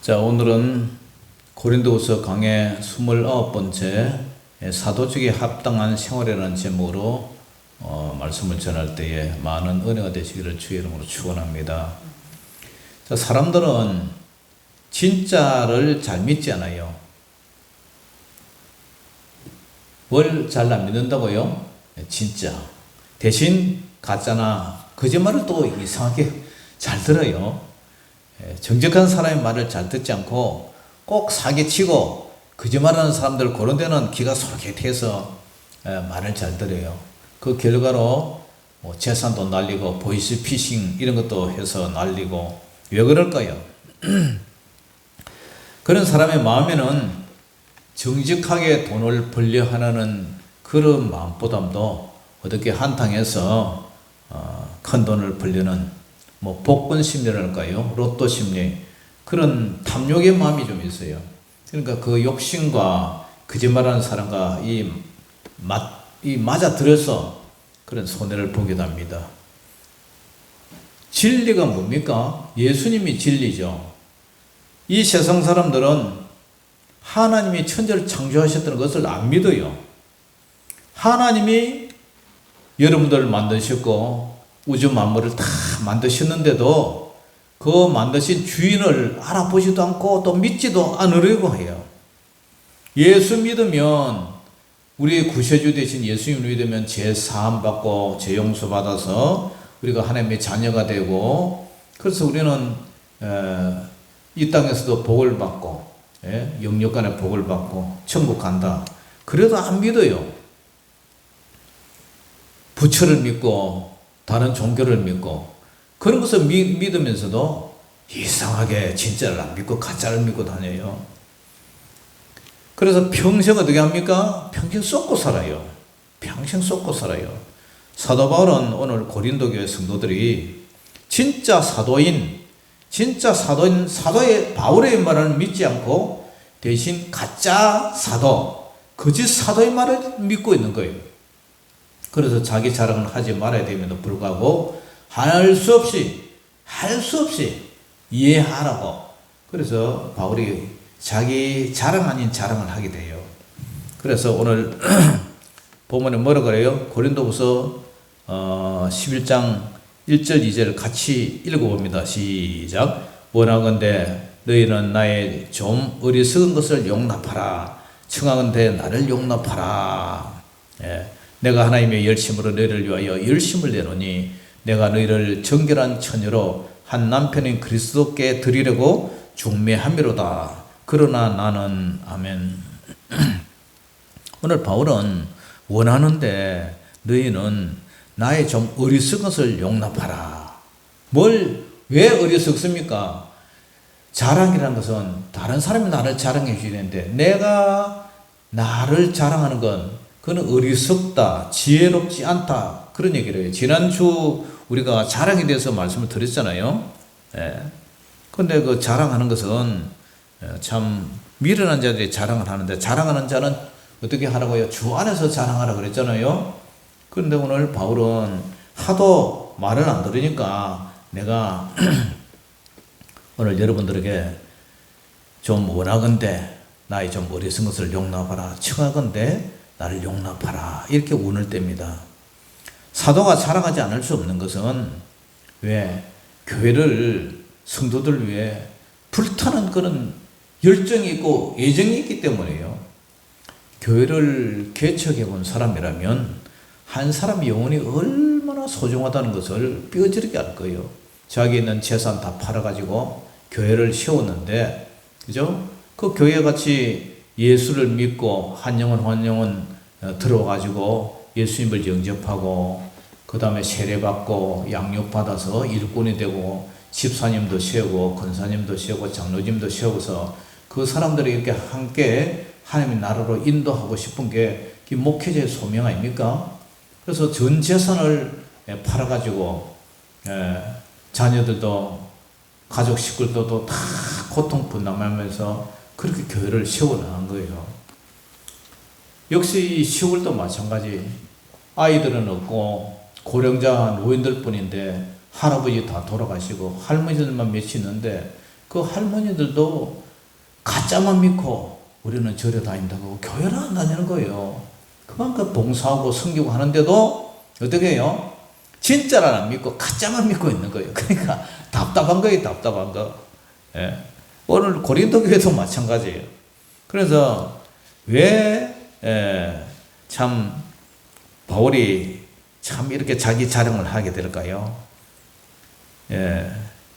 자, 오늘은 고린도후서 강의 29번째 사도직에 합당한 생활이라는 제목으로 말씀을 전할 때에 많은 은혜가 되시기를 주의 이름으로 축원합니다. 자, 사람들은 진짜를 잘 믿지 않아요. 뭘 잘 안 믿는다고요? 진짜. 대신 가짜나 거짓말을 또 이상하게 잘 들어요. 정직한 사람의 말을 잘 듣지 않고 꼭 사기치고 거짓말하는 사람들 그런 데는 귀가 솔깃해서 말을 잘 들어요. 그 결과로 재산도 날리고 보이스피싱 이런 것도 해서 날리고 왜 그럴까요? 그런 사람의 마음에는 정직하게 돈을 벌려 하는 그런 마음보다도 어떻게 한탕해서 큰 돈을 벌려는 복권 심리랄까요? 로또 심리 그런 탐욕의 마음이 좀 있어요. 그러니까 그 욕심과 거짓말하는 사람과 맞아들어서 그런 손해를 보게 됩니다. 진리가 뭡니까? 예수님이 진리죠. 이 세상 사람들은 하나님이 천지를 창조하셨다는 것을 안 믿어요. 하나님이 여러분들을 만드셨고 우주 만물을 다 만드셨는데도 그 만드신 주인을 알아보지도 않고 또 믿지도 않으려고 해요. 예수 믿으면 우리의 구세주 되신 예수님을 믿으면 죄 사함 받고 죄 용서 받아서 우리가 하나님의 자녀가 되고 그래서 우리는 이 땅에서도 복을 받고 영육간의 복을 받고 천국 간다. 그래도 안 믿어요. 부처를 믿고 다른 종교를 믿고 그런 것을 믿으면서도 이상하게 진짜를 안 믿고 가짜를 믿고 다녀요. 그래서 평생 어떻게 합니까? 평생 쏟고 살아요. 평생 쏟고 살아요. 사도 바울은 오늘 고린도 교회 성도들이 진짜 사도의 바울의 말을 믿지 않고 대신 가짜 사도, 거짓 사도의 말을 믿고 있는 거예요. 그래서 자기 자랑을 하지 말아야 됨에도 불구하고 할 수 없이 이해하라고. 그래서 바울이 자기 자랑 아닌 자랑을 하게 돼요. 그래서 오늘 본문에 뭐라 그래요? 고린도후서 11장 1절 2절 같이 읽어봅니다. 시작. 원하건대 너희는 나의 좀 어리석은 것을 용납하라. 청하건대 나를 용납하라. 내가 하나님의 열심으로 너희를 위하여 열심을 내노니 내가 너희를 정결한 처녀로 한 남편인 그리스도께 드리려고 중매함이로다. 그러나 나는 아멘. 오늘 바울은 원하는데 너희는 나의 좀 어리석은 것을 용납하라. 왜 어리석습니까? 자랑이라는 것은 다른 사람이 나를 자랑해 줘야 되는데 내가 나를 자랑하는 건 그는 어리석다, 지혜롭지 않다 그런 얘기를 해요. 지난주 우리가 자랑에 대해서 말씀을 드렸잖아요. 그런데 그 자랑하는 것은 참 미련한 자들이 자랑을 하는데 자랑하는 자는 어떻게 하라고요? 주 안에서 자랑하라 그랬잖아요. 그런데 오늘 바울은 하도 말을 안 들으니까 내가 오늘 여러분들에게 좀 원하건대 나의 좀 어리석은 것을 용납하라. 청하건대 나를 용납하라. 이렇게 운을 뗍니다. 사도가 자랑하지 않을 수 없는 것은 왜? 교회를 성도들 위해 불타는 그런 열정이 있고 애정이 있기 때문이에요. 교회를 개척해 본 사람이라면 한 사람의 영혼이 얼마나 소중하다는 것을 뼈저리게 알 거예요. 자기 있는 재산 다 팔아가지고 교회를 세웠는데, 그죠? 그 교회 같이 예수를 믿고 한 영혼 들어가지고 예수님을 영접하고 그 다음에 세례받고 양육받아서 일꾼이 되고 집사님도 세우고 권사님도 세우고 장로님도 세워서 그 사람들이 이렇게 함께 하나님의 나라로 인도하고 싶은 게 목회자의 소명 아닙니까? 그래서 전 재산을 팔아가지고 자녀들도 가족 식구들도 다 고통 분담하면서 그렇게 교회를 세워나간 거예요. 역시 시골도 마찬가지. 아이들은 없고 고령자 노인들 뿐인데 할아버지 다 돌아가시고 할머니들만 몇이 있는데 그 할머니들도 가짜만 믿고 우리는 절에 다닌다고 교회를 안 다니는 거예요. 그만큼 봉사하고 섬기고 하는데도 어떻게 해요? 진짜를 안 믿고 가짜만 믿고 있는 거예요. 그러니까 답답한 거예요. 답답한 거. 예. 오늘 고린도 교회도 마찬가지예요. 그래서 왜 참 바울이 참 이렇게 자기 자랑을 하게 될까요?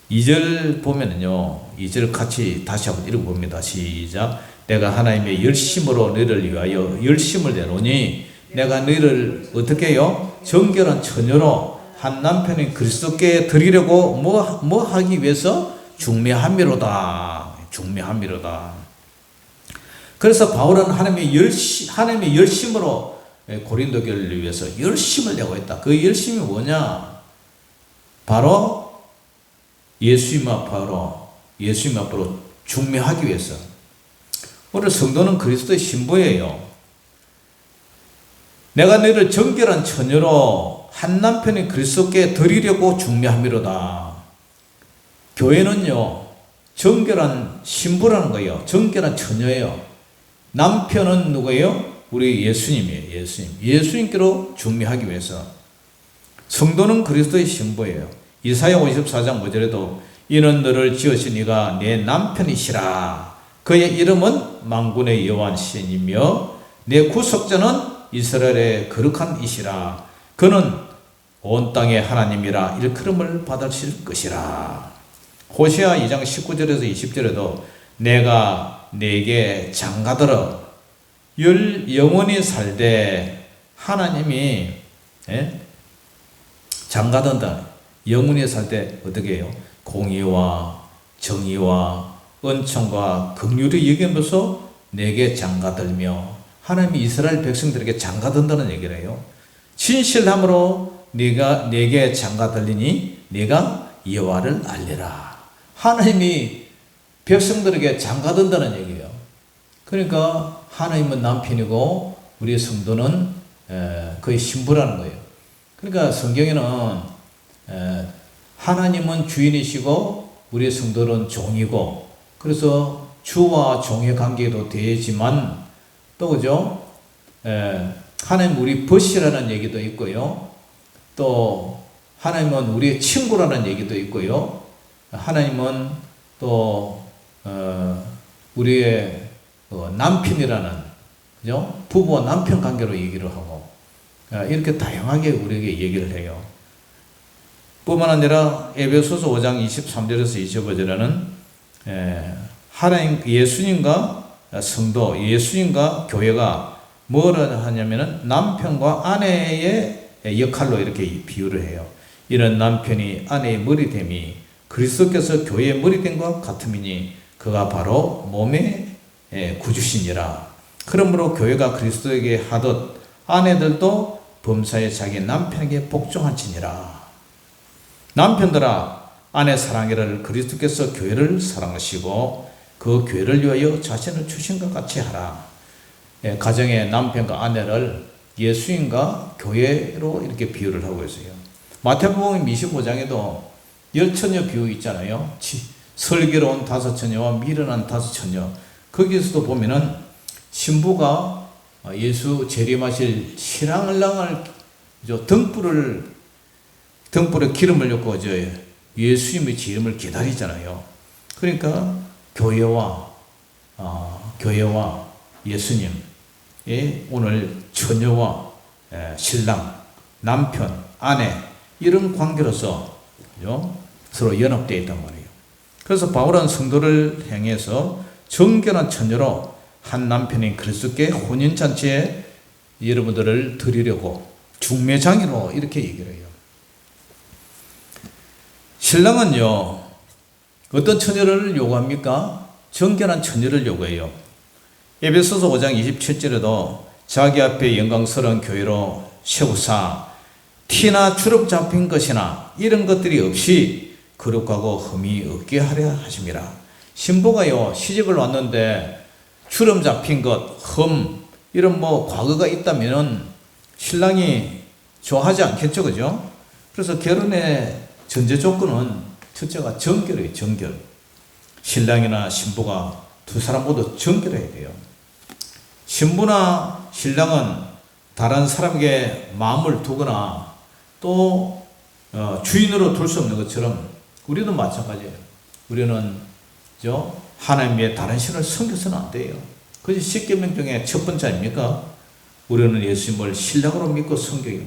2절 보면은요, 2절 같이 다시 한번 읽어봅니다. 시작. 내가 하나님의 열심으로 너희를 위하여 열심을 내노니 내가 너희를 어떻게 해요? 정결한 처녀로 한 남편인 그리스도께 드리려고 뭐 하기 위해서 중매함이로다. 중매함이로다. 그래서 바울은 하나님의 열심으로 고린도 교회를 위해서 열심을 내고 있다. 그 열심이 뭐냐? 바로 예수님 앞으로 중매하기 위해서. 오늘 성도는 그리스도의 신부예요. 내가 너희를 정결한 처녀로 한 남편인 그리스도께 드리려고 중매함이로다. 교회는요, 정결한 신부라는 거예요. 정결한 처녀예요. 남편은 누구예요? 우리 예수님이에요. 예수님께로 중매하기 위해서. 성도는 그리스도의 신부예요. 이사야 54장 5절에도 이는 너를 지으신 이가 내 남편이시라. 그의 이름은 만군의 여호와 신이며 내 구속자는 이스라엘의 거룩한 이시라. 그는 온 땅의 하나님이라 일컬음을 받으실 것이라. 호세아 2장 19절에서 20절에도 내가 네게 장가들어 영원히 살되 하나님이 장가든다. 영원히 살 때 어떻게 해요? 공의와 정의와 은총과 긍휼이 여기면서 내게 장가들며 하나님이 이스라엘 백성들에게 장가든다는 얘기를 해요. 진실함으로 네가 내게 장가들리니 네가 여호와를 알리라. 하나님이 백성들에게 장가든다는 얘기예요. 그러니까 하나님은 남편이고 우리 성도는 그의 신부라는 거예요. 그러니까 성경에는 하나님은 주인이시고 우리 성도는 종이고, 그래서 주와 종의 관계도 되지만 또 그죠? 하나님 우리 벗이라는 얘기도 있고요. 또 하나님은 우리의 친구라는 얘기도 있고요. 하나님은 또 우리의 남편이라는, 그죠? 부부와 남편 관계로 얘기를 하고, 이렇게 다양하게 우리에게 얘기를 해요. 뿐만 아니라 에베소서 5장 23절에서 25절에는 하나님, 예수님과 성도, 예수님과 교회가 뭐라 하냐면은 남편과 아내의 역할로 이렇게 비유를 해요. 이런 남편이 아내의 머리됨이 그리스도께서 교회의 머리됨과 같음이니 그가 바로 몸의 구주시니라. 그러므로 교회가 그리스도에게 하듯 아내들도 범사에 자기 남편에게 복종할지니라. 남편들아, 아내 사랑하기를 그리스도께서 교회를 사랑하시고 그 교회를 위하여 자신을 주신 것 같이 하라. 가정의 남편과 아내를 예수님과 교회로 이렇게 비유를 하고 있어요. 마태복음 25장에도 열처녀 비유 있잖아요. 슬기로운 5처녀와 미련한 5처녀. 거기서도 보면은 신부가 예수 재림하실 신랑을 등불에 기름을 넣고 예수님의 재림을 기다리잖아요. 그러니까 교회와 예수님의 오늘 처녀와 신랑, 남편, 아내 이런 관계로서 서로 연합되어 있단 말이에요. 그래서 바울은 성도를 향해서 정결한 처녀로 한 남편인 그리스도께 혼인잔치에 여러분들을 드리려고 중매장이로 이렇게 얘기를 해요. 신랑은요, 어떤 처녀를 요구합니까? 정결한 처녀를 요구해요. 에베소서 5장 27절에도 자기 앞에 영광스러운 교회로 세우사 티나 주름 잡힌 것이나 이런 것들이 없이 거룩하고 흠이 없게 하려 하심이라. 신부가요, 시집을 왔는데 주름 잡힌 것, 흠, 이런 과거가 있다면 신랑이 좋아하지 않겠죠, 그죠? 그래서 결혼의 전제 조건은 첫째가 정결이에요, 정결. 신랑이나 신부가 두 사람 모두 정결해야 돼요. 신부나 신랑은 다른 사람에게 마음을 두거나 또 주인으로 둘 수 없는 것처럼 우리도 마찬가지예요. 우리는 하나님의 다른 신을 섬겨서는 안 돼요. 그것이 십계명 중에 첫 번째 아닙니까? 우리는 예수님을 신랑으로 믿고 섬겨요.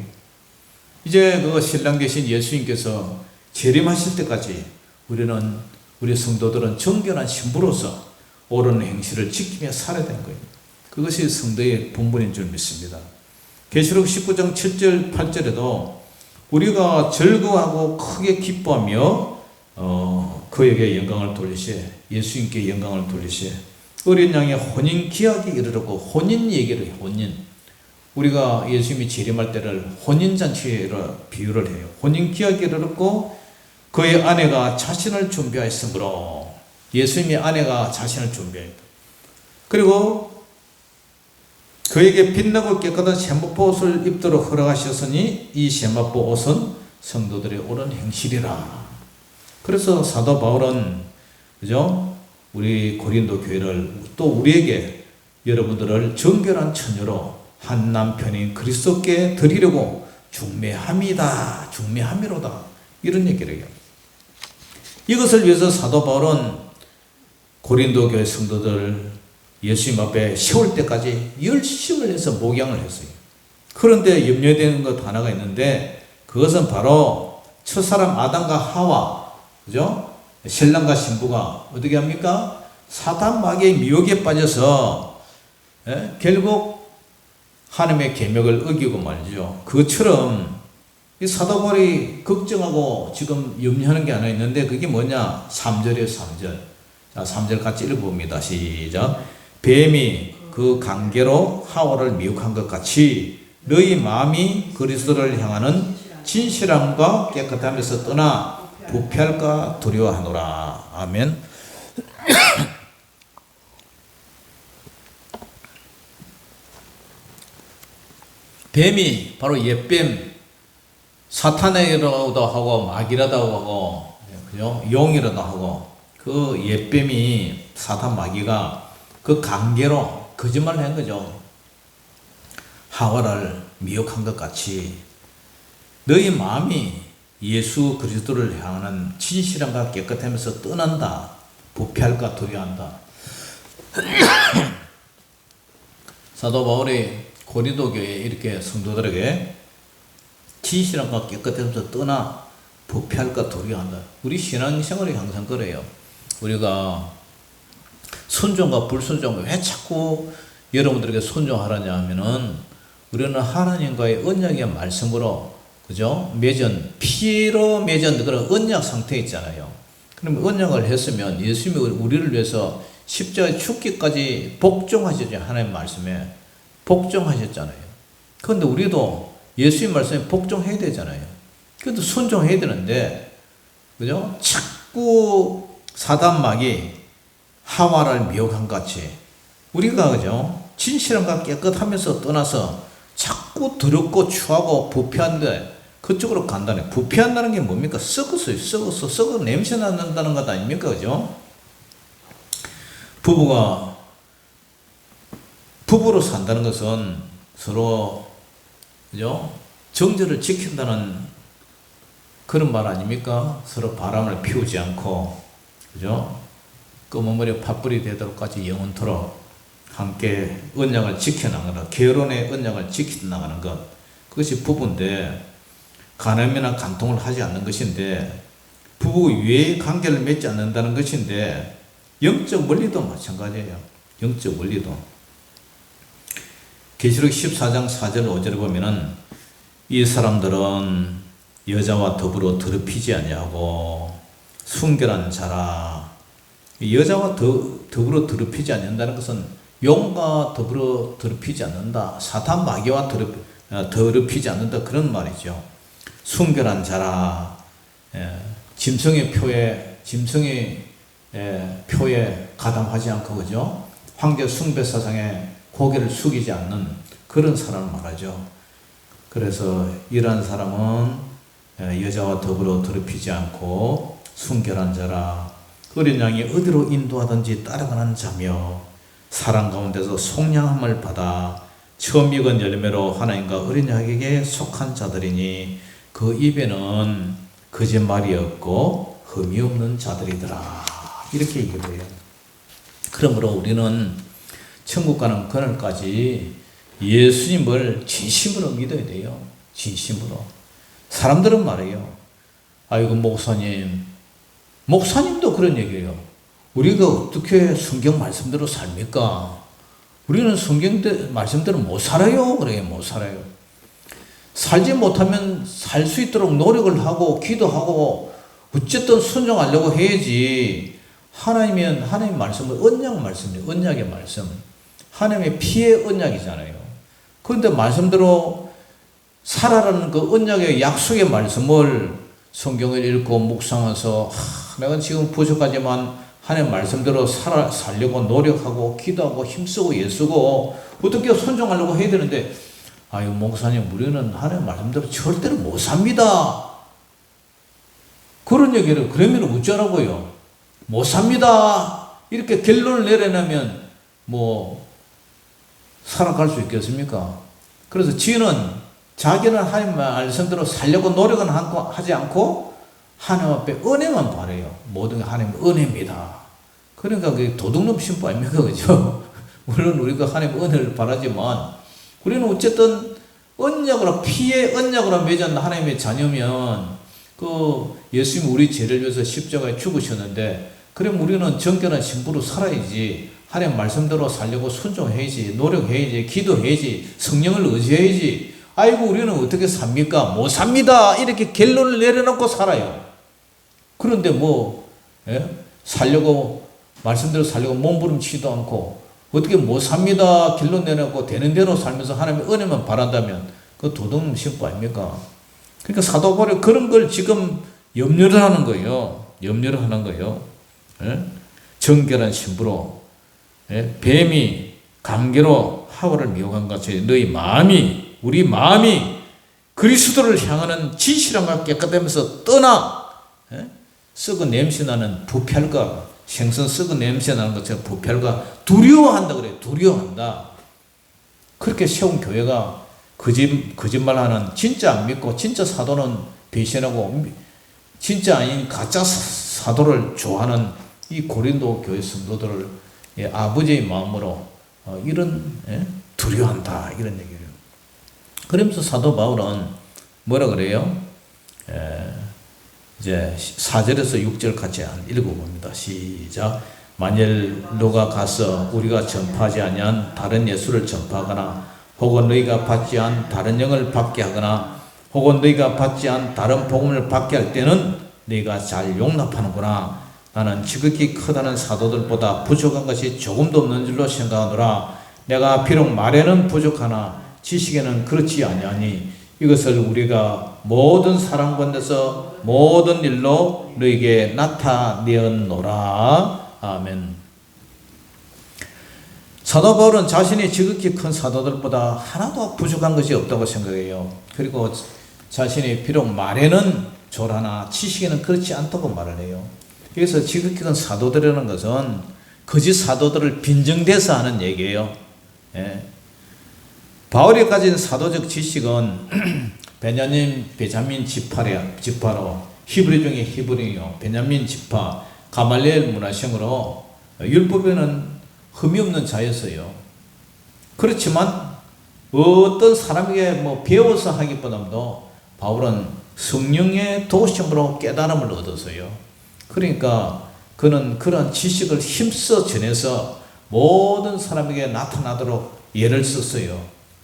이제 그 신랑 되신 예수님께서 재림하실 때까지 우리 성도들은 정결한 신부로서 옳은 행실을 지키며 살아야 되는 거예요. 그것이 성도의 본분인 줄 믿습니다. 계시록 19장 7절 8절에도 우리가 즐거워하고 크게 기뻐하며 그에게 영광을 돌리시에, 예수님께 영광을 돌리시에, 어린 양의 혼인 기약이 이르렀고, 혼인 얘기를 해요. 혼인. 우리가 예수님이 재림할 때를 혼인잔치로 비유를 해요. 혼인 기약이 이르렀고 그의 아내가 자신을 준비하였으므로, 예수님의 아내가 자신을 준비했다. 그리고 그에게 빛나고 깨끗한 세마포 옷을 입도록 허락하셨으니 이 세마포 옷은 성도들의 옳은 행실이라. 그래서 사도 바울은 우리 고린도 교회를 또 우리에게 여러분들을 정결한 처녀로 한 남편인 그리스도께 드리려고 중매함이로다 이런 얘기를 해요. 이것을 위해서 사도 바울은 고린도 교회 성도들 예수님 앞에 세울 때까지 열심을 해서 목양을 했어요. 그런데 염려되는 것 하나가 있는데, 그것은 바로 첫사람 아담과 하와, 신랑과 신부가 어떻게 합니까? 사단 마귀의 미혹에 빠져서 결국 하나님의 계명을 어기고 말이죠. 그것처럼 이 사도 바울이 걱정하고 지금 염려하는 게 하나 있는데, 그게 뭐냐? 3절이에요. 3절. 자, 3절 같이 읽어봅니다. 시작. 뱀이 그 관계로 하와를 미혹한 것 같이 너희 마음이 그리스도를 향하는 진실함과 깨끗함에서 떠나 부패할까 두려워하노라. 아멘. 뱀이 바로 옛뱀, 사탄이라고도 하고 마귀라고 하고 용이라도 하고, 그 옛뱀이 사탄 마귀가 그 관계로 거짓말을 한 거죠. 하와를 미혹한 것 같이 너희 마음이 예수 그리스도를 향하는 진실함과 깨끗함에서 떠난다. 부패할까 두려워한다. 사도 바울이 고린도 교회에 이렇게 성도들에게 진실함과 깨끗함에서 떠나 부패할까 두려워한다. 우리 신앙생활이 항상 그래요. 우리가 순종과 불순종, 왜 자꾸 여러분들에게 순종하라냐 하면은, 우리는 하나님과의 언약의 말씀으로 피로 맺은 그런 언약 상태에 있잖아요. 그럼 언약을 했으면 예수님이 우리를 위해서 십자가에 죽기까지 복종하셨죠. 하나님 말씀에 복종하셨잖아요. 그런데 우리도 예수님 말씀에 복종해야 되잖아요. 그래도 순종해야 되는데, 자꾸 사단 마귀 하와를 미혹한 같이 우리가 진실함과 깨끗하면서 떠나서 자꾸 더럽고 추하고 부패한데 그쪽으로 간다네. 부패한다는 게 뭡니까? 썩었어요. 썩어 냄새 난다는 것 아닙니까? 부부로 산다는 것은 서로 정절을 지킨다는 그런 말 아닙니까? 서로 바람을 피우지 않고 검은 머리 팥불이 되도록까지 영원토록 함께 언약을 지켜나가는, 결혼의 언약을 지켜나가는 것, 그것이 부부인데, 간음이나 간통을 하지 않는 것인데, 부부 외의 관계를 맺지 않는다는 것인데, 영적 원리도 마찬가지예요. 영적 원리도. 계시록 14장 4절 5절에 보면은 이 사람들은 여자와 더불어 더럽히지 아니하고 순결한 자라. 여자와 더불어 더럽히지 않는다는 것은 용과 더불어 더럽히지 않는다. 사탄 마귀와 더럽히지 않는다. 그런 말이죠. 순결한 자라. 짐승의 표에 가담하지 않고 황제 숭배 사상에 고개를 숙이지 않는 그런 사람을 말하죠. 그래서 이러한 사람은 여자와 더불어 더럽히지 않고 순결한 자라. 어린 양이 어디로 인도하든지 따라가는 자며 사랑 가운데서 속량함을 받아 처음 익은 열매로 하나님과 어린 양에게 속한 자들이니 그 입에는 거짓말이 없고 흠이 없는 자들이더라. 이렇게 얘기를 해요. 그러므로 우리는 천국 가는 그날까지 예수님을 진심으로 믿어야 돼요. 진심으로. 사람들은 말해요. 아이고 목사님도 그런 얘기해요. 우리가 어떻게 성경 말씀대로 삽니까? 우리는 성경 말씀대로 못 살아요. 그래요. 못 살아요. 살지 못하면 살 수 있도록 노력을 하고 기도하고 어쨌든 순종하려고 해야지. 하나님은 하나님의 말씀은 언약 말씀이에요. 언약의 말씀. 하나님의 피의 언약이잖아요. 그런데 말씀대로 살아라는 그 언약의 약속의 말씀을 성경을 읽고 묵상해서 내가 지금 부족하지만 하나님 말씀대로 살려고 노력하고 기도하고 힘쓰고 애쓰고 어떻게 순종하려고 해야 되는데 아유 목사님 우리는 하나님 말씀대로 절대로 못 삽니다. 그런 얘기를 그러면 어쩌라고요? 못 삽니다. 이렇게 결론을 내려내면 살아갈 수 있겠습니까? 그래서 지는 자기는 하나님 말씀대로 살려고 노력은 하지 않고 하나님 앞에 은혜만 바래요. 모든 게 하나님의 은혜입니다. 그러니까 그게 도둑놈 신부 아닙니까? 그죠? 물론 우리가 하나님의 은혜를 바라지만 우리는 어쨌든 언약으로 피의 언약으로 맺은 하나님의 자녀면 예수님이 우리 죄를 위해서 십자가에 죽으셨는데 그럼 우리는 정결한 신부로 살아야지. 하나님 말씀대로 살려고 순종해야지. 노력해야지. 기도해야지. 성령을 의지해야지. 아이고 우리는 어떻게 삽니까? 못 삽니다. 이렇게 결론을 내려놓고 살아요. 그런데 살려고 말씀대로 살려고 몸부림치지도 않고 어떻게 못 삽니다. 결론 내놓고 되는 대로 살면서 하나님의 은혜만 바란다면 그 도둑놈 신부 아닙니까? 그러니까 사도 바울이 그런 걸 지금 염려를 하는 거예요. 염려를 하는 거예요. 정결한 신부로 뱀이 감개로 하와를 미혹한 것이 우리 마음이 그리스도를 향하는 진실함과 깨끗하면서 떠나 썩은 냄새나는 부패할까 생선 썩은 냄새나는 것처럼 부패할까 두려워한다 그래요. 두려워한다. 그렇게 세운 교회가 거짓말하는 진짜 안 믿고 진짜 사도는 배신하고 진짜 아닌 가짜 사도를 좋아하는 이 고린도 교회 성도들을 아버지의 마음으로 이런 두려워한다 이런 얘기를. 그러면서 사도 바울은 뭐라 그래요? 이제 4절에서 6절 같이 읽어봅니다. 시작. 만일 누가 가서 우리가 전파하지 아니한 다른 예수를 전파하거나 혹은 너희가 받지 않은 다른 영을 받게 하거나 혹은 너희가 받지 않은 다른 복음을 받게 할 때는 너희가 잘 용납하는구나. 나는 지극히 크다는 사도들보다 부족한 것이 조금도 없는 줄로 생각하노라. 내가 비록 말에는 부족하나 지식에는 그렇지 아니하니 이것을 우리가 모든 사람 가운데서 모든 일로 너희에게 나타내었노라. 아멘. 사도 바울은 자신이 지극히 큰 사도들보다 하나도 부족한 것이 없다고 생각해요. 그리고 자신이 비록 말에는 졸하나 지식에는 그렇지 않다고 말을 해요. 그래서 지극히 큰 사도들이라는 것은 거짓 사도들을 빈정대서 하는 얘기예요. 바울이 가진 사도적 지식은 베냐민 지파로 히브리 중에 히브리요. 베냐민 지파 가말리엘 문화생으로 율법에는 흠이 없는 자였어요. 그렇지만 어떤 사람에게 배워서 하기보다도 바울은 성령의 도심으로 깨달음을 얻었어요. 그러니까 그는 그런 지식을 힘써 전해서 모든 사람에게 나타나도록 예를 썼어요.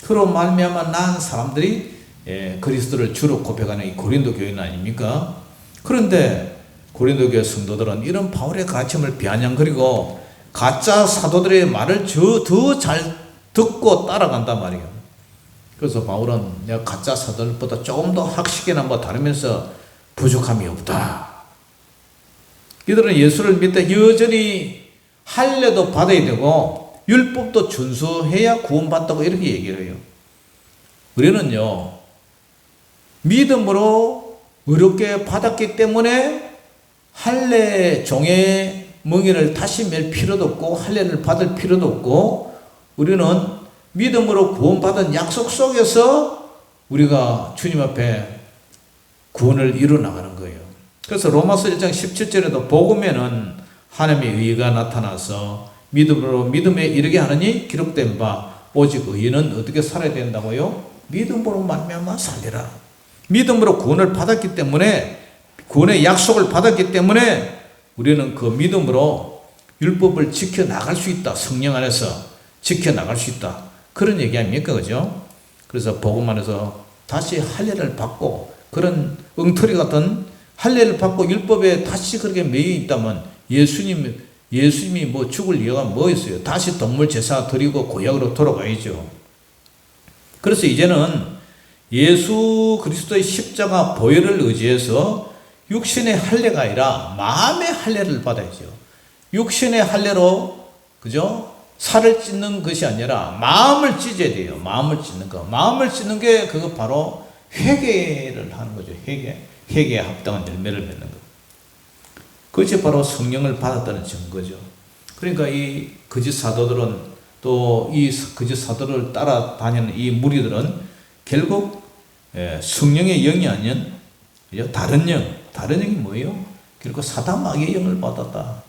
그로 말미암아 난 사람들이 그리스도를 주로 고백하는 이 고린도 교인 아닙니까? 그런데 고린도 교회 성도들은 이런 바울의 가르침을 비아냥거리고 가짜 사도들의 말을 더 잘 듣고 따라간단 말이에요. 그래서 바울은 내가 가짜 사도들보다 조금 더 학식이나 다르면서 부족함이 없다. 이들은 예수를 믿되 여전히 할례도 받아야 되고 율법도 준수해야 구원받다고 이렇게 얘기를 해요. 우리는요 믿음으로 의롭게 받았기 때문에 할례 종의 멍에를 다시 맬 필요도 없고 할례를 받을 필요도 없고 우리는 믿음으로 구원받은 약속 속에서 우리가 주님 앞에 구원을 이루 나가는 거예요. 그래서 로마서 1장 17절에도 복음에는 하나님의 의가 나타나서 믿음으로 믿음에 이르게 하느니 기록된 바 오직 의인은 어떻게 살아야 된다고요? 믿음으로 말미암아 살리라. 믿음으로 구원을 받았기 때문에 구원의 약속을 받았기 때문에 우리는 그 믿음으로 율법을 지켜나갈 수 있다. 성령 안에서 지켜나갈 수 있다. 그런 얘기 아닙니까? 그죠? 그래서 복음 안에서 다시 할례를 받고 그런 엉터리 같은 할례를 받고 율법에 다시 그렇게 매여 있다면 예수님이 뭐 죽을 이유가 뭐 있어요? 다시 동물 제사 드리고 고약으로 돌아가야죠. 그래서 이제는 예수 그리스도의 십자가 보혈을 의지해서 육신의 할례가 아니라 마음의 할례를 받아야죠. 육신의 할례로 그죠? 살을 찢는 것이 아니라 마음을 찢어야 돼요. 마음을 찢는 거. 마음을 찢는 게 그거 바로 회개를 하는 거죠. 회개에 합당한 열매를 맺는 거. 그것이 바로 성령을 받았다는 증거죠. 그러니까 이 거짓 사도들은 또 이 거짓 사도를 따라다니는 이 무리들은 결국 성령의 영이 아닌 다른 영이 뭐예요? 결국 사단 마귀의 영을 받았다.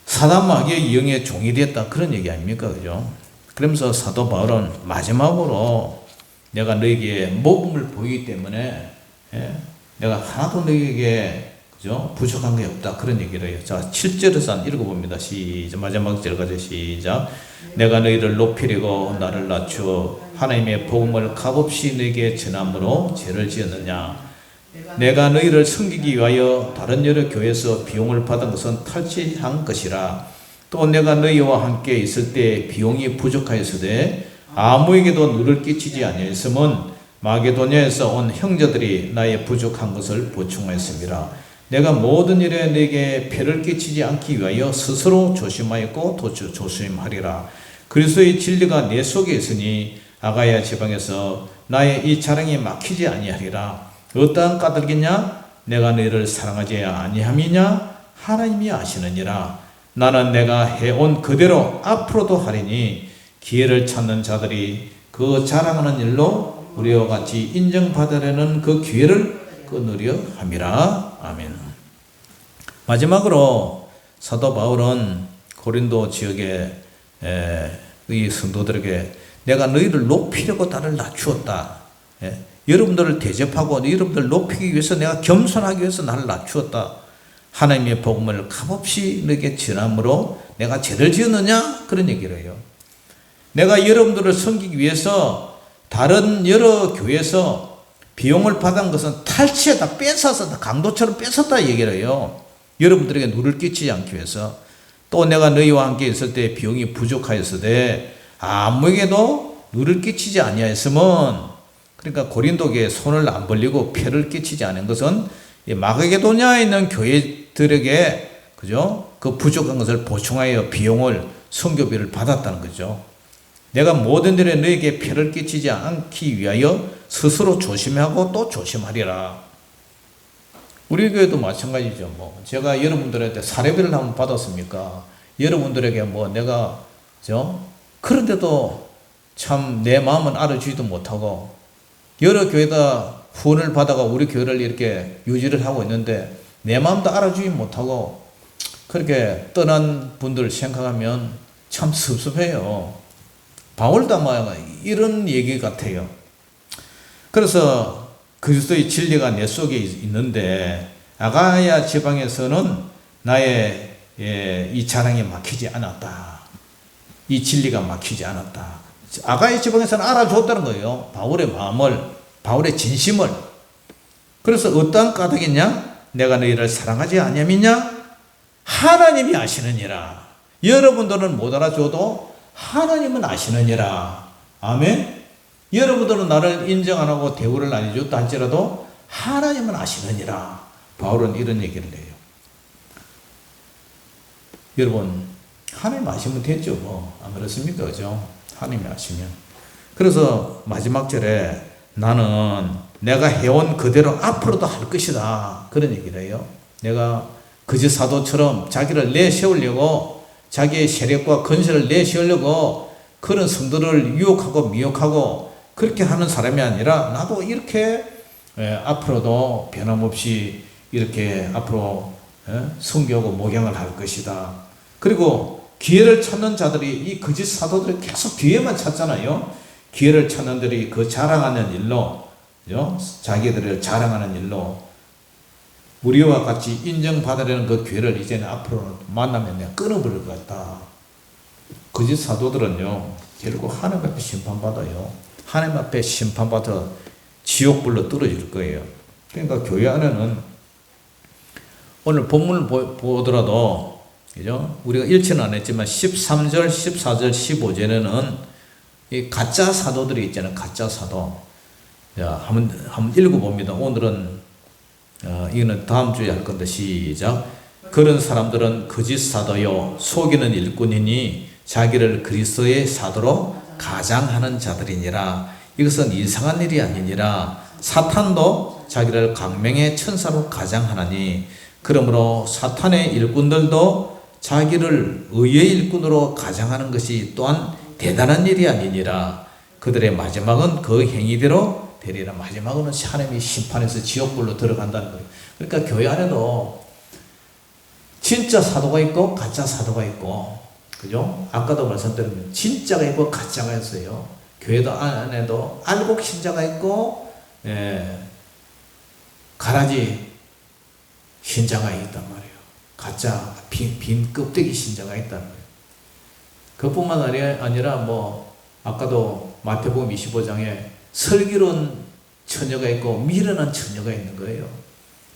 사단 마귀의 영의 종이 됐다. 그런 얘기 아닙니까? 그죠? 그러면서 사도 바울은 마지막으로 내가 너에게 모범을 보이기 때문에 내가 하나도 너에게 그죠? 부족한 게 없다. 그런 얘기를 해요. 자, 7절에서 한 읽어봅니다. 시작. 마지막 절까지 시작. 내가 너희를 높이려고 나를 낮추어 하나님의 복음을 값없이 너에게 전함으로 죄를 지었느냐. 내가 너희를 섬기기 위하여 다른 여러 교회에서 비용을 받은 것은 탈취한 것이라. 또 내가 너희와 함께 있을 때 비용이 부족하였으되 아무에게도 누를 끼치지 아니하였음은 마게도냐에서 온 형제들이 나의 부족한 것을 보충하였습니다. 내가 모든 일에 내게 폐를 끼치지 않기 위하여 스스로 조심하였고 또 조심하리라. 그리스도의 진리가 내 속에 있으니 아가야 지방에서 나의 이 자랑이 막히지 아니하리라. 어떠한 까닭이냐? 내가 너희를 사랑하지 아니함이냐? 하나님이 아시느니라. 나는 내가 해온 그대로 앞으로도 하리니 기회를 찾는 자들이 그 자랑하는 일로 우리와 같이 인정받으려는 그 기회를 끊으려 함이라. 아멘. 마지막으로 사도 바울은 고린도 지역의 이 성도들에게 내가 너희를 높이려고 나를 낮추었다. 여러분들을 대접하고 여러분들을 높이기 위해서 내가 겸손하기 위해서 나를 낮추었다. 하나님의 복음을 값없이 너에게 전함으로 내가 죄를 지었느냐? 그런 얘기를 해요. 내가 여러분들을 섬기기 위해서 다른 여러 교회에서 비용을 받은 것은 탈취했다, 뺏었다, 강도처럼 뺏었다 얘기를 해요. 여러분들에게 누를 끼치지 않기 위해서. 또 내가 너희와 함께 있을 때 비용이 부족하였으되 아무에게도 누를 끼치지 아니하였으면, 그러니까 고린도교에 손을 안 벌리고 폐를 끼치지 않은 것은 마게도냐에 있는 교회들에게 그죠? 그 부족한 것을 보충하여 비용을 선교비를 받았다는 거죠. 내가 모든 일에 너에게 폐를 끼치지 않기 위하여 스스로 조심하고 또 조심하리라. 우리 교회도 마찬가지죠. 뭐 제가 여러분들한테 사례비를 한번 받았습니까? 여러분들에게 뭐 내가 그런데도 참 내 마음은 알아주지도 못하고 여러 교회다 후원을 받아가 우리 교회를 이렇게 유지를 하고 있는데 내 마음도 알아주지 못하고 그렇게 떠난 분들 생각하면 참 섭섭해요. 바울도 아마 이런 얘기 같아요. 그래서 그리스도의 진리가 내 속에 있는데 아가야 지방에서는 나의 이 자랑이 막히지 않았다. 이 진리가 막히지 않았다. 아가야 지방에서는 알아줬다는 거예요. 바울의 마음을, 바울의 진심을. 그래서 어떠한 까닭이냐? 내가 너희를 사랑하지 아니함이냐? 하나님이 아시느니라. 여러분들은 못 알아줘도 하나님은 아시느니라. 아멘. 여러분들은 나를 인정 안 하고 대우를 안 해줬다 할지라도 하나님은 아시느니라. 바울은 이런 얘기를 해요. 여러분, 하나님 아시면 되죠. 뭐. 안 그렇습니까? 그죠? 하나님이 아시면. 그래서 마지막 절에 나는 내가 해온 그대로 앞으로도 할 것이다. 그런 얘기를 해요. 내가 거짓 사도처럼 자기를 내세우려고 자기의 세력과 건설을 내세우려고 그런 성도를 유혹하고 미혹하고 그렇게 하는 사람이 아니라 나도 이렇게 앞으로도 변함없이 이렇게 앞으로 순교하고 목양을 할 것이다. 그리고 기회를 찾는 자들이 이 거짓 사도들이 계속 기회만 찾잖아요. 기회를 찾는 들이 그 자랑하는 일로, 자기들을 자랑하는 일로 우리와 같이 인정받으려는 그 기회를 이제는 앞으로 만나면 내가 끊어버릴 것 같다. 거짓 사도들은요, 결국 하나님 앞에 심판받아요. 하나님 앞에 심판받아 지옥불로 떨어질 거예요. 그러니까 교회 안에는 오늘 본문을 보더라도, 그죠? 우리가 일치는 안 했지만 13절, 14절, 15절에는 이 가짜 사도들이 있잖아요. 가짜 사도. 자, 한번 읽어봅니다. 오늘은 이거는 다음 주에 할 건데 시작. 그런 사람들은 거짓 사도요 속이는 일꾼이니 자기를 그리스도의 사도로 가장하는 자들이니라. 이것은 이상한 일이 아니니라. 사탄도 자기를 광명의 천사로 가장하나니 그러므로 사탄의 일꾼들도 자기를 의의 일꾼으로 가장하는 것이 또한 대단한 일이 아니니라. 그들의 마지막은 그 행위대로 되리라. 마지막은 하나님이 심판해서 지옥불로 들어간다는 거예요. 그러니까 교회 안에도 진짜 사도가 있고 가짜 사도가 있고, 그죠? 아까도 말씀드렸지만 진짜가 있고 가짜가 있어요. 교회도 안에도 알곡 신자가 있고 가라지 신자가 있단 말이에요. 가짜 빈 껍데기 신자가 있단 말이에요. 그뿐만 아니라 아까도 마태복음 25장에 슬기로운 처녀가 있고 미련한 처녀가 있는 거예요.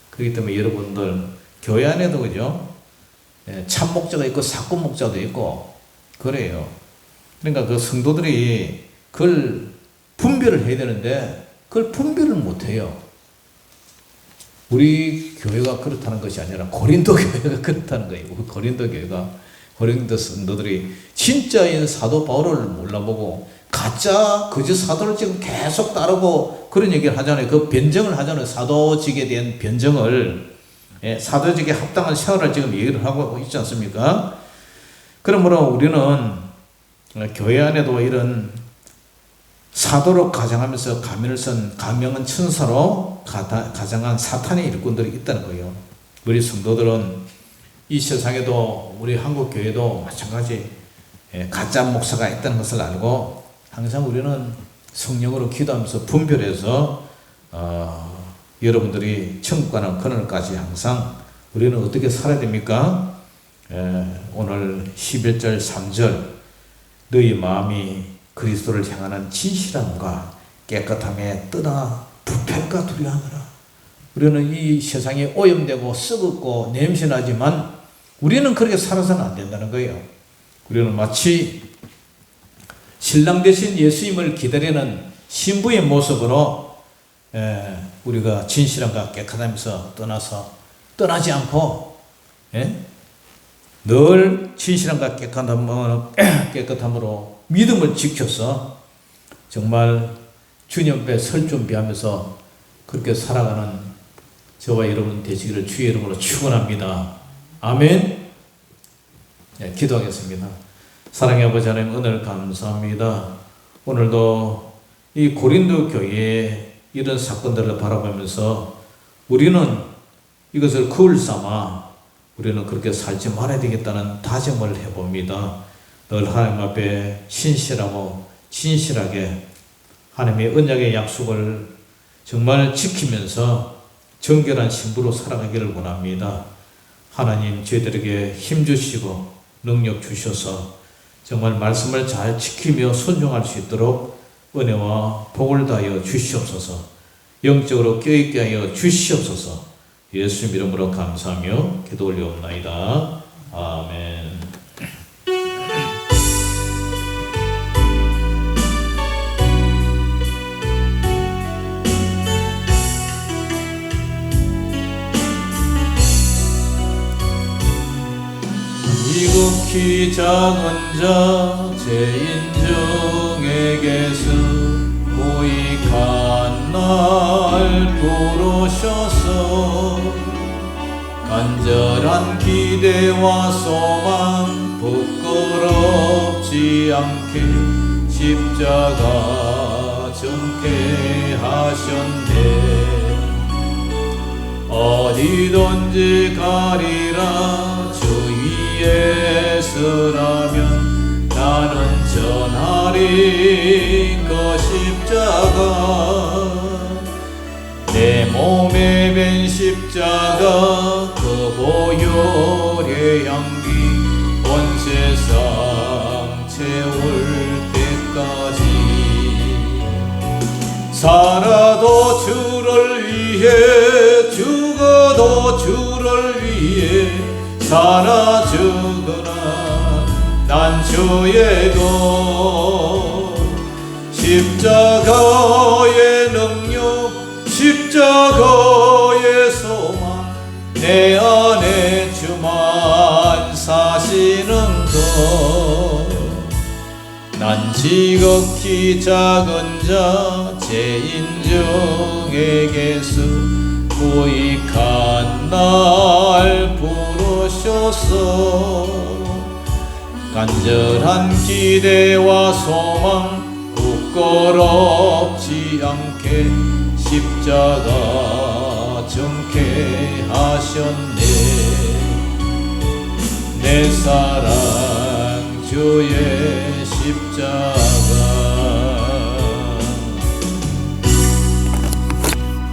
그렇기 때문에 여러분들 교회 안에도, 그죠? 참 목자가 있고 사꾼 목자도 있고 그래요. 그러니까 그 성도들이 그걸 분별을 해야 되는데 그걸 분별을 못해요. 우리 교회가 그렇다는 것이 아니라 고린도 교회가 그렇다는 거예요. 고린도 교회가, 고린도 성도들이 진짜인 사도 바울을 몰라보고 가짜 거짓 사도를 지금 계속 따르고 그런 얘기를 하잖아요. 그 변정을 하잖아요. 사도직에 대한 변정을, 사도직에 합당한 생활을 지금 얘기를 하고 있지 않습니까? 그러므로 우리는 교회 안에도 이런 사도로 가장하면서 가명은 천사로 가장한 사탄의 일꾼들이 있다는 거예요. 우리 성도들은 이 세상에도 우리 한국 교회도 마찬가지 가짜 목사가 있다는 것을 알고 항상 우리는 성령으로 기도하면서 분별해서 여러분들이 천국 가는 그날까지 항상 우리는 어떻게 살아야 됩니까? 오늘 11절 3절 너희 마음이 그리스도를 향하는 진실함과 깨끗함에 떠나 부패가 두려워하느라. 우리는 이 세상에 오염되고 썩었고 냄새나지만 우리는 그렇게 살아서는 안 된다는 거예요. 우리는 마치 신랑 되신 예수님을 기다리는 신부의 모습으로 우리가 진실함과 깨끗함에서 떠나지 않고 늘 진실함과 깨끗함으로 믿음을 지켜서 정말 주님 앞에 설 준비하면서 그렇게 살아가는 저와 여러분 되시기를 주의 이름으로 축원합니다. 아멘. 기도하겠습니다. 사랑의 아버지 하나님, 은혜를 감사합니다. 오늘도 이 고린도 교회의 이런 사건들을 바라보면서 우리는 이것을 거울 삼아 우리는 그렇게 살지 말아야 되겠다는 다짐을 해봅니다. 늘 하나님 앞에 신실하고 진실하게 하나님의 언약의 약속을 정말 지키면서 정결한 신부로 살아가기를 원합니다. 하나님, 저희들에게 힘 주시고 능력 주셔서 정말 말씀을 잘 지키며 순종할 수 있도록 은혜와 복을 다하여 주시옵소서. 영적으로 껴있게 하여 주시옵소서. 예수 이름으로 감사하며 기도 올려옵나이다. 아멘. 지극히 작은 자 제인중에게서 고익한 날 부르셔서 간절한 기대와 소망 부끄럽지 않게 십자가 정케 하셨네. 어디든지 가리라 주 위에 서라면 나는 전하리 그 십자가. 내 몸에 밴 십자가 그 보혈의 향기 온 세상 채울 때까지. 살아도 주를 위해 죽어도 주를 위해 살아 죽으나 난 주의 도. 십자가의 능력 십자가의 소망 내 안에 주만 사시는 것. 난 지극히 작은 자 죄인 중에게서 구익한 날 부르셔서 간절한 기대와 소망 부끄럽지 않게 십자가 정케 하셨네. 내 사랑 주의 십자가.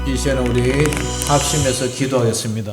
이 시간에 우리 합심해서 기도하겠습니다.